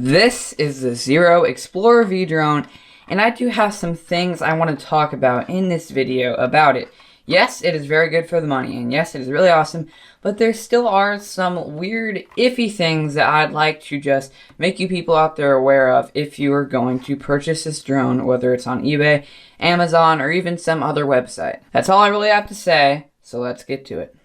This is the Xiro Xplorer V drone, and I do have some things I want to talk about in this video about it. Yes, it is very good for the money, and yes, it is really awesome, but there still are some weird, iffy things that I'd like to just make you people out there aware of if you are going to purchase this drone, whether it's on eBay, Amazon, or even some other website. That's all I really have to say, so let's get to it.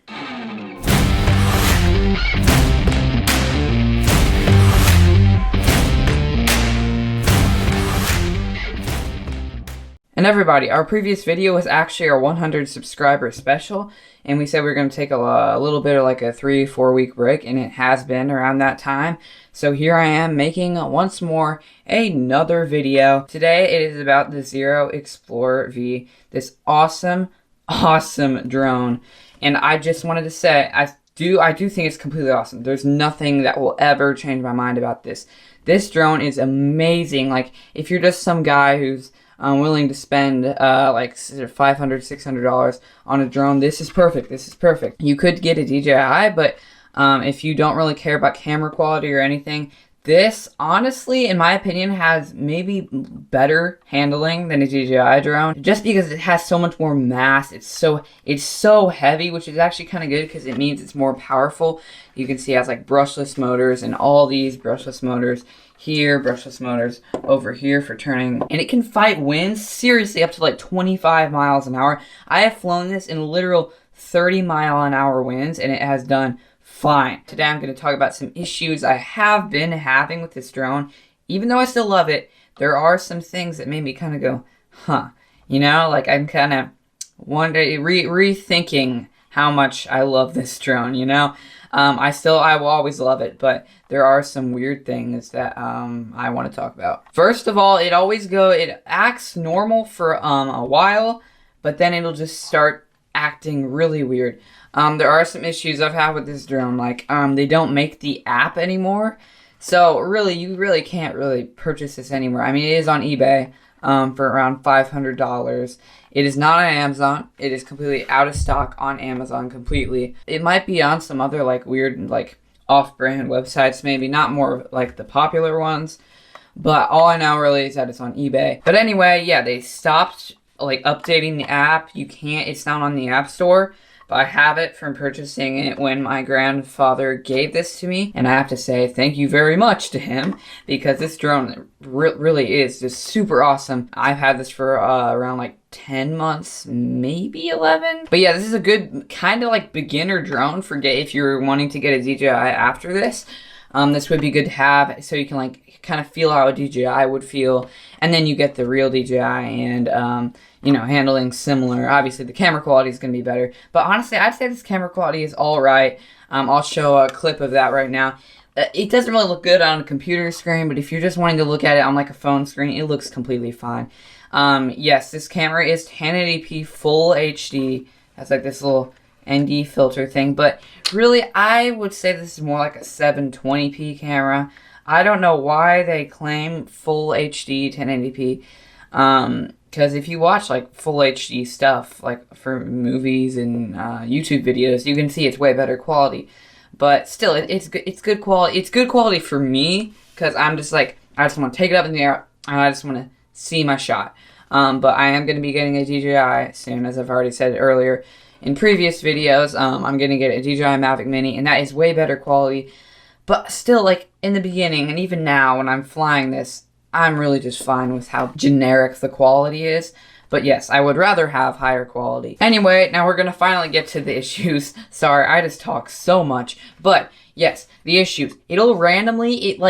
And everybody, our previous video was actually our 100 subscriber special, and we said we were going to take a little bit of like a 3-4 week break, and it has been around that time. So here I am making once more another video. Today it is about the Xiro Xplorer V, this awesome drone. And I just wanted to say, I do think it's completely awesome. There's nothing that will ever change my mind about this. This drone is amazing. Like, if you're just some guy who's willing to spend like $500, $600 on a drone, this is perfect. This is perfect. You could get a DJI, but if you don't really care about camera quality or anything, this, honestly, in my opinion, has maybe better handling than a DJI drone, just because it has so much more mass. It's so heavy, which is actually kind of good because it means it's more powerful. You can see it has like brushless motors and all these brushless motors here, brushless motors over here for turning, and it can fight winds seriously up to like 25 miles an hour. I have flown this in literal 30-mile-an-hour winds, and it has done fine. Today I'm going to talk about some issues I have been having with this drone. Even though I still love it, there are some things that made me kind of go, huh. You know, like I'm kind of one day rethinking how much I love this drone, you know? I will always love it, but there are some weird things that I want to talk about. First of all, it acts normal for a while, but then it'll just start acting really weird. There are some issues I've had with this drone, like they don't make the app anymore, so really you really can't really purchase this anymore. I mean, it is on eBay for around $500. It is not on Amazon. It is completely out of stock on Amazon completely. It might be on some other like weird like off-brand websites, maybe not more like the popular ones, but all I know really is that it's on eBay. But anyway, yeah, they stopped like updating the app. It's not on the App Store, but I have it from purchasing it when my grandfather gave this to me, and I have to say thank you very much to him, because this drone really is just super awesome. I've had this for around like 10 months, maybe 11. But yeah, this is a good kind of like beginner drone for if you're wanting to get a DJI after this. This would be good to have, so you can like kind of feel how a DJI would feel, and then you get the real DJI, and you know, handling similar. Obviously the camera quality is going to be better, but honestly I'd say this camera quality is all right. I'll show a clip of that right now. It doesn't really look good on a computer screen, but if you're just wanting to look at it on like a phone screen, it looks completely fine. Yes, this camera is 1080p full HD. Has like this little ND filter thing, but really I would say this is more like a 720p camera. I don't know why they claim full HD 1080p, because if you watch like full HD stuff like for movies and YouTube videos, you can see it's way better quality. But still, it's good quality. It's good quality for me, because I'm just like, I just want to take it up in the air and I just want to see my shot. But I am going to be getting a DJI soon, as I've already said earlier in previous videos. I'm going to get a DJI Mavic Mini, and that is way better quality. But still, like, in the beginning, and even now when I'm flying this, I'm really just fine with how generic the quality is. But yes, I would rather have higher quality. Anyway, now we're going to finally get to the issues. Sorry, I just talk so much. But yes, the issues. It'll randomly,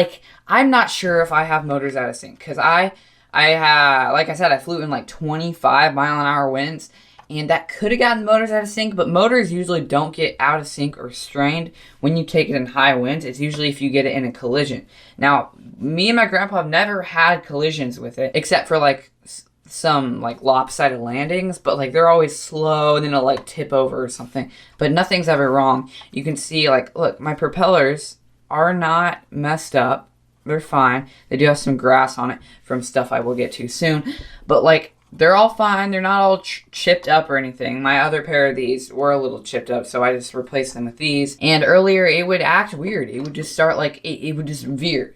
I'm not sure if I have motors out of sync, because like I said, I flew in like 25-mile-an-hour winds, and that could have gotten motors out of sync, but motors usually don't get out of sync or strained when you take it in high winds. It's usually if you get it in a collision. Now, me and my grandpa have never had collisions with it, except for like some like lopsided landings, but like they're always slow, and then it'll like tip over or something, but nothing's ever wrong. You can see, like, look, my propellers are not messed up. They're fine. They do have some grass on it from stuff I will get to soon, but like, they're all fine. They're not all chipped up or anything. My other pair of these were a little chipped up, so I just replaced them with these. And earlier, it would act weird. It would just start like, it would just veer.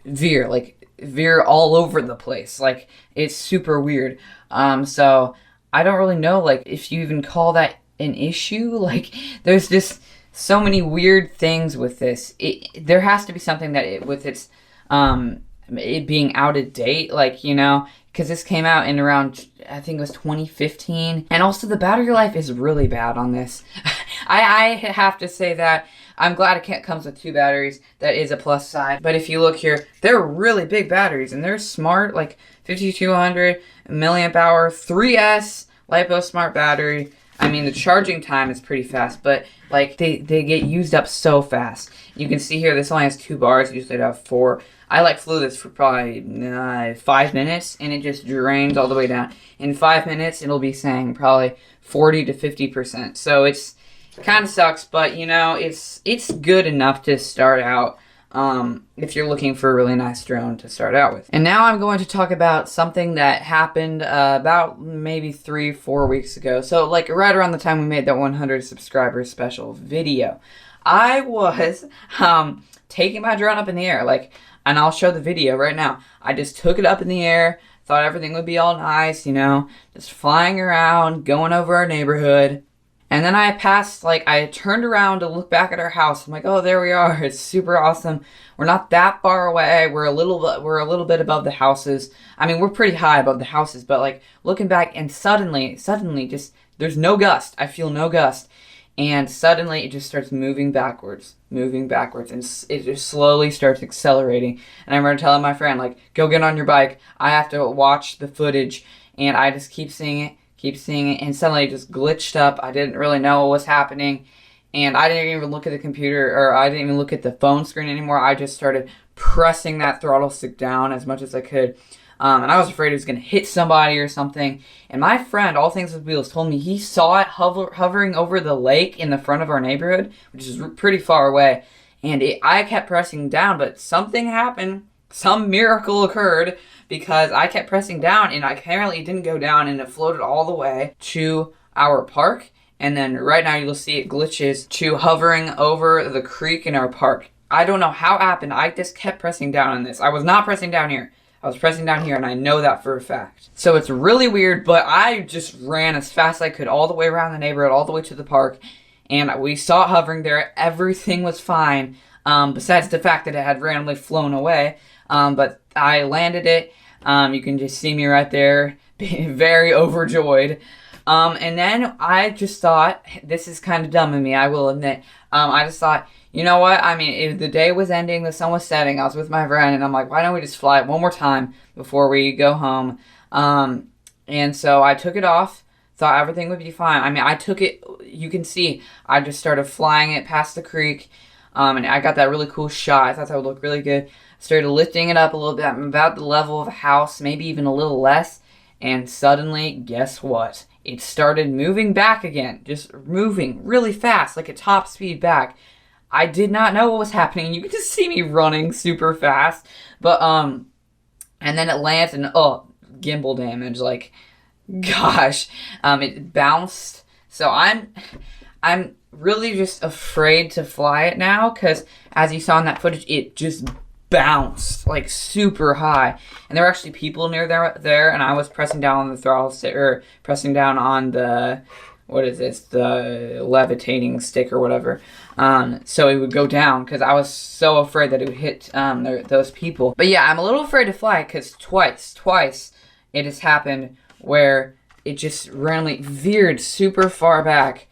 Like, veer all over the place. Like, it's super weird. So I don't really know, like, if you even call that an issue. Like, there's just so many weird things with this. There has to be something that with its it being out of date, like, you know, because this came out in around, I think it was 2015, and also the battery life is really bad on this. I have to say that. I'm glad it comes with 2 batteries. That is a plus side. But if you look here, they're really big batteries, and they're smart, like 5200 milliamp hour, 3S LiPo smart battery. I mean, the charging time is pretty fast, but like they get used up so fast. You can see here, this only has 2 bars. Usually I have 4. I flew this for probably 5 minutes, and it just drains all the way down. In 5 minutes, it'll be saying probably 40 to 50%. So it's kind of sucks, but you know, it's good enough to start out if you're looking for a really nice drone to start out with. And now I'm going to talk about something that happened about maybe 3-4 weeks ago. So like right around the time we made that 100 subscribers special video, I was taking my drone up in the air, like, and I'll show the video right now. I just took it up in the air, thought everything would be all nice, you know, just flying around, going over our neighborhood. And then I passed, like, I turned around to look back at our house. I'm like, oh, there we are. It's super awesome. We're not that far away. We're a little bit above the houses. I mean, we're pretty high above the houses, but like looking back, and suddenly, just there's no gust. I feel no gust, and suddenly it just starts moving backwards, and it just slowly starts accelerating. And I remember telling my friend, like, go get on your bike. I have to watch the footage, and I just keep seeing it, and suddenly it just glitched up. I didn't really know what was happening, and I didn't even look at the computer, or I didn't even look at the phone screen anymore. I just started pressing that throttle stick down as much as I could, and I was afraid it was going to hit somebody or something. And my friend, All Things with Wheels, told me he saw it hovering over the lake in the front of our neighborhood, which is pretty far away, and I kept pressing down, but something happened. Some miracle occurred, because I kept pressing down, and apparently it didn't go down, and it floated all the way to our park. And then right now you'll see it glitches to hovering over the creek in our park. I don't know how it happened. I just kept pressing down on this. I was not pressing down here. I was pressing down here, and I know that for a fact. So it's really weird, but I just ran as fast as I could all the way around the neighborhood, all the way to the park, and we saw it hovering there. Everything was fine, besides the fact that it had randomly flown away. But I landed it. You can just see me right there, being very overjoyed. And then I just thought, this is kind of dumb of me, I will admit. I just thought, you know what? I mean, if the day was ending, the sun was setting, I was with my friend, and I'm like, why don't we just fly it one more time before we go home? And so I took it off, thought everything would be fine. I mean, I took it, you can see, I just started flying it past the creek, and I got that really cool shot. I thought that would look really good. Started lifting it up a little bit, about the level of a house, maybe even a little less, and suddenly, guess what? It started moving back again, just moving really fast, like a top speed back. I did not know what was happening. You could just see me running super fast, but and then it lands, and oh, gimbal damage, like, gosh, it bounced. So I'm really just afraid to fly it now, because as you saw in that footage, it just bounced like super high, and there were actually people near there, and I was pressing down on the throttle stick, or pressing down on the, what is this, the levitating stick or whatever, so it would go down, because I was so afraid that it would hit those people. But yeah, I'm a little afraid to fly, because twice it has happened where it just randomly veered super far back.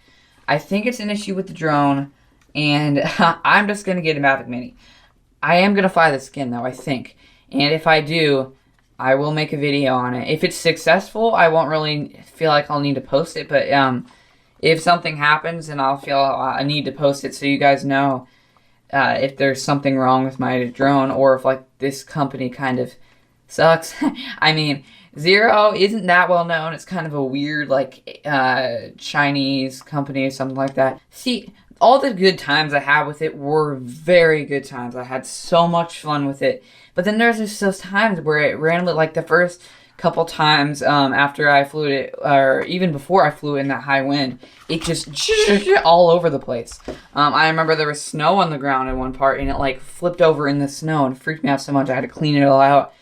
I think it's an issue with the drone, and I'm just gonna get a Mavic Mini. I am going to fly this again, though, I think. And if I do, I will make a video on it. If it's successful, I won't really feel like I'll need to post it. But if something happens, then I'll feel I need to post it so you guys know if there's something wrong with my drone, or if, like, this company kind of sucks. I mean, Xiro isn't that well known. It's kind of a weird, like, Chinese company or something like that. See, all the good times I had with it were very good times. I had so much fun with it. But then there's just those times where it randomly, like the first couple times after I flew it, or even before I flew it in that high wind, it just all over the place. I remember there was snow on the ground in one part, and it like flipped over in the snow and freaked me out so much I had to clean it all out.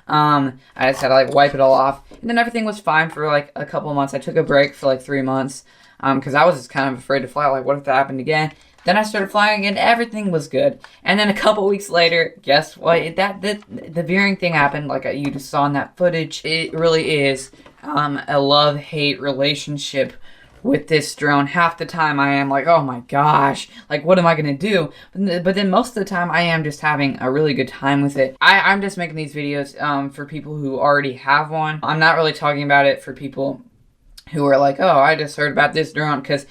I just had to like wipe it all off, and then everything was fine for like a couple months. I took a break for like 3 months because I was just kind of afraid to fly. Like, what if that happened again? Then I started flying again. Everything was good. And then a couple weeks later, guess what? The veering thing happened. Like you just saw in that footage. It really is a love-hate relationship with this drone. Half the time I am like, oh my gosh, like what am I gonna do? But then most of the time I am just having a really good time with it. I'm just making these videos for people who already have one. I'm not really talking about it for people who are like, oh, I just heard about this drone, because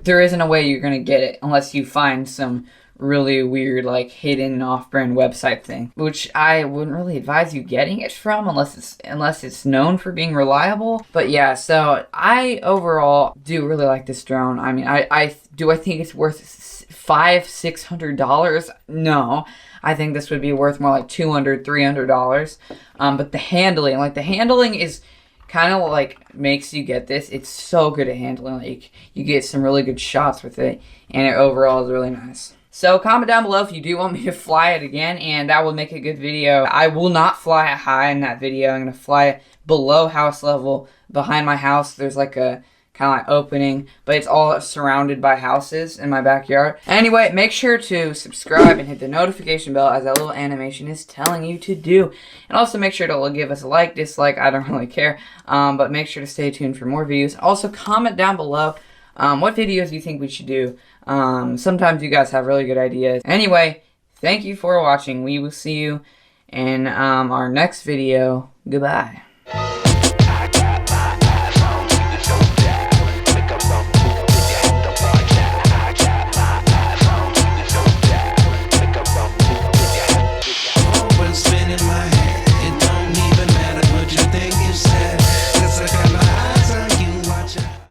there isn't a way you're gonna get it unless you find some really weird, like, hidden off-brand website thing, which I wouldn't really advise you getting it from unless it's known for being reliable. But yeah, so I overall do really like this drone. I mean, I think it's worth $500-$600? No, I think this would be worth more like $200-$300. But the handling is kind of like makes you get this. It's so good at handling. Like, you get some really good shots with it, and it overall is really nice. So comment down below if you do want me to fly it again, and that will make a good video. I will not fly it high in that video. I'm going to fly it below house level. Behind my house, there's like a kind of like opening, but it's all surrounded by houses in my backyard. Anyway, make sure to subscribe and hit the notification bell, as that little animation is telling you to do. And also make sure to give us a like, dislike, I don't really care. But make sure to stay tuned for more videos. Also comment down below what videos you think we should do. Sometimes you guys have really good ideas. Anyway, thank you for watching. We will see you in our next video. Goodbye.